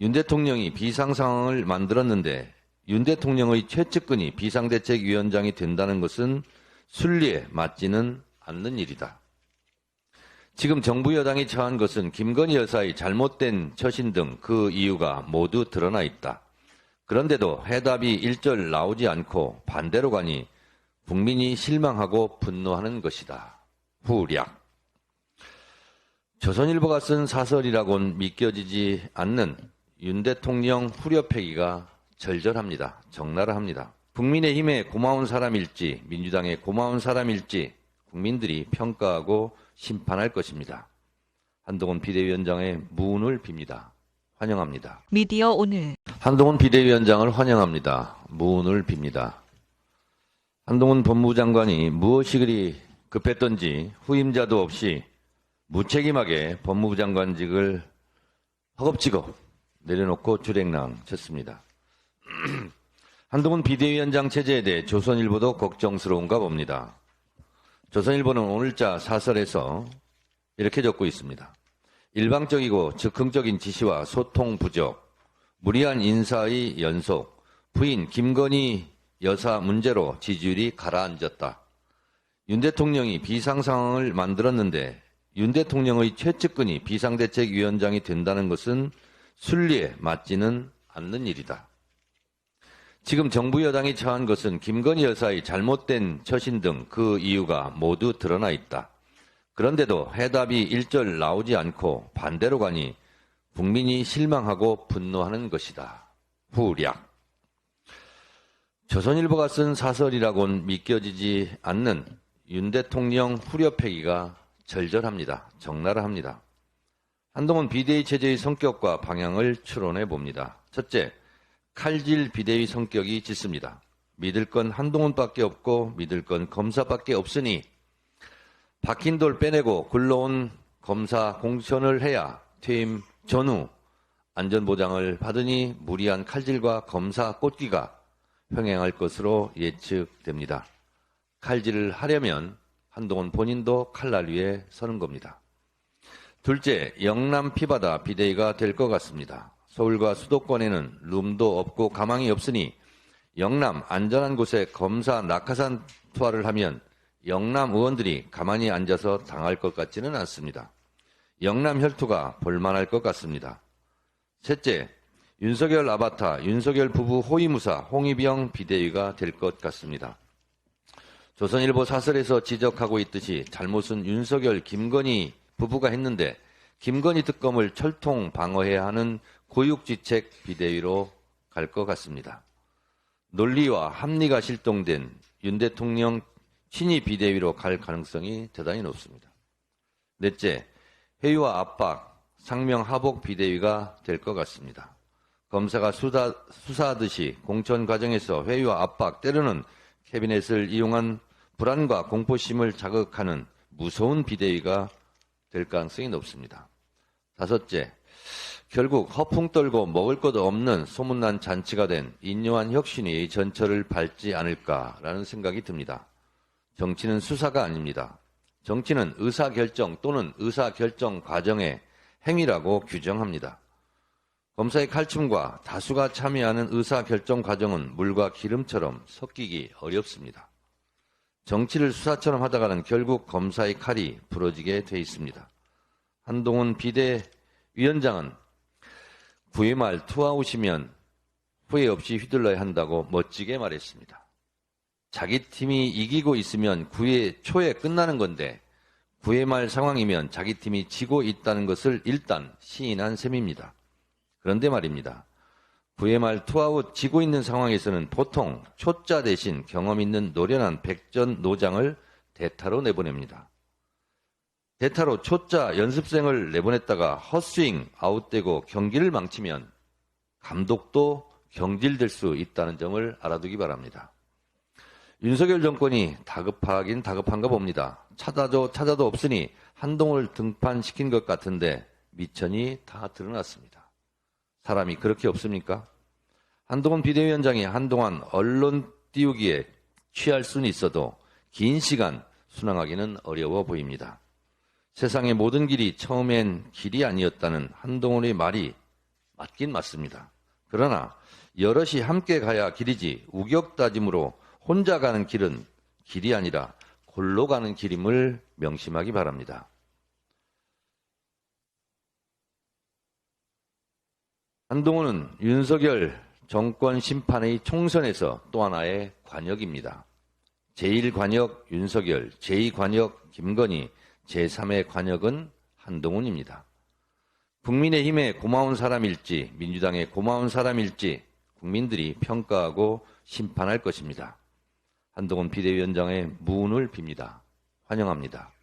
윤 대통령이 비상상황을 만들었는데 윤 대통령의 최측근이 비상대책위원장이 된다는 것은 순리에 맞지는 않는 일이다. 지금 정부 여당이 처한 것은 김건희 여사의 잘못된 처신 등 그 이유가 모두 드러나 있다. 그런데도 해답이 일절 나오지 않고 반대로 가니 국민이 실망하고 분노하는 것이다. 후략. 조선일보가 쓴 사설이라고는 믿겨지지 않는 윤 대통령 후려패기가 절절합니다. 적나라합니다. 국민의힘에 고마운 사람일지 민주당에 고마운 사람일지 국민들이 평가하고 심판할 것입니다. 한동훈 비대위원장의 문을 빕니다. 환영합니다. 미디어 오늘 한동훈 비대위원장을 환영합니다. 문을 빕니다. 한동훈 법무부 장관이 무엇이 그리 급했던지 후임자도 없이 무책임하게 법무부 장관직을 허겁지겁 내려놓고 주랭랑 쳤습니다. 한동훈 비대위원장 체제에 대해 조선일보도 걱정스러운가 봅니다. 조선일보는 오늘자 사설에서 이렇게 적고 있습니다. 일방적이고 즉흥적인 지시와 소통 부족, 무리한 인사의 연속, 부인 김건희 여사 문제로 지지율이 가라앉았다. 윤 대통령이 비상상황을 만들었는데 윤 대통령의 최측근이 비상대책위원장이 된다는 것은 순리에 맞지는 않는 일이다. 지금 정부 여당이 처한 것은 김건희 여사의 잘못된 처신 등 그 이유가 모두 드러나 있다. 그런데도 해답이 일절 나오지 않고 반대로 가니 국민이 실망하고 분노하는 것이다. 후략. 조선일보가 쓴 사설이라고는 믿겨지지 않는 윤 대통령 후려패기가 절절합니다. 적나라합니다. 한동훈 비대위 체제의 성격과 방향을 추론해 봅니다. 첫째, 칼질 비대위 성격이 짙습니다. 믿을 건 한동훈밖에 없고 믿을 건 검사밖에 없으니 박힌 돌 빼내고 굴러온 검사 공천을 해야 퇴임 전후 안전보장을 받으니 무리한 칼질과 검사 꽂기가 병행할 것으로 예측됩니다. 칼질을 하려면 한동훈 본인도 칼날 위에 서는 겁니다. 둘째, 영남 피바다 비대위가 될 것 같습니다. 서울과 수도권에는 룸도 없고 가망이 없으니 영남 안전한 곳에 검사 낙하산 투하를 하면 영남 의원들이 가만히 앉아서 당할 것 같지는 않습니다. 영남 혈투가 볼만할 것 같습니다. 셋째, 윤석열 아바타, 윤석열 부부 호위무사 홍위병 비대위가 될 것 같습니다. 조선일보 사설에서 지적하고 있듯이 잘못은 윤석열, 김건희 부부가 했는데 김건희 특검을 철통 방어해야 하는 고육지책 비대위로 갈 것 같습니다. 논리와 합리가 실종된 윤 대통령 친위 비대위로 갈 가능성이 대단히 높습니다. 넷째, 회유와 압박, 상명 하복 비대위가 될 것 같습니다. 검사가 수사하듯이 공천 과정에서 회유와 압박, 때로는 캐비넷을 이용한 불안과 공포심을 자극하는 무서운 비대위가 될 가능성이 높습니다. 다섯째, 결국 허풍 떨고 먹을 것 없는 소문난 잔치가 된 인요한 혁신이 전철을 밟지 않을까라는 생각이 듭니다. 정치는 수사가 아닙니다. 정치는 의사결정 또는 의사결정 과정의 행위라고 규정합니다. 검사의 칼춤과 다수가 참여하는 의사결정 과정은 물과 기름처럼 섞이기 어렵습니다. 정치를 수사처럼 하다가는 결국 검사의 칼이 부러지게 돼 있습니다. 한동훈 비대위원장은 9회 말 투아웃이면 후회 없이 휘둘러야 한다고 멋지게 말했습니다. 자기 팀이 이기고 있으면 9회 초에 끝나는 건데 9회 말 상황이면 자기 팀이 지고 있다는 것을 일단 시인한 셈입니다. 그런데 말입니다. 9회 말 투아웃 지고 있는 상황에서는 보통 초짜 대신 경험 있는 노련한 백전 노장을 대타로 내보냅니다. 대타로 초짜 연습생을 내보냈다가 헛스윙 아웃되고 경기를 망치면 감독도 경질될 수 있다는 점을 알아두기 바랍니다. 윤석열 정권이 다급하긴 다급한가 봅니다. 찾아도 없으니 한동훈을 등판시킨 것 같은데 미천이 다 드러났습니다. 사람이 그렇게 없습니까? 한동훈 비대위원장이 한동안 언론 띄우기에 취할 수는 있어도 긴 시간 순항하기는 어려워 보입니다. 세상의 모든 길이 처음엔 길이 아니었다는 한동훈의 말이 맞긴 맞습니다. 그러나 여럿이 함께 가야 길이지 우격다짐으로 혼자 가는 길은 길이 아니라 골로 가는 길임을 명심하기 바랍니다. 한동훈은 윤석열 정권 심판의 총선에서 또 하나의 관역입니다. 제1관역 윤석열, 제2관역 김건희, 제3의 관역은 한동훈입니다. 국민의힘의 고마운 사람일지 민주당의 고마운 사람일지 국민들이 평가하고 심판할 것입니다. 한동훈 비대위원장의 무운을 빕니다. 환영합니다.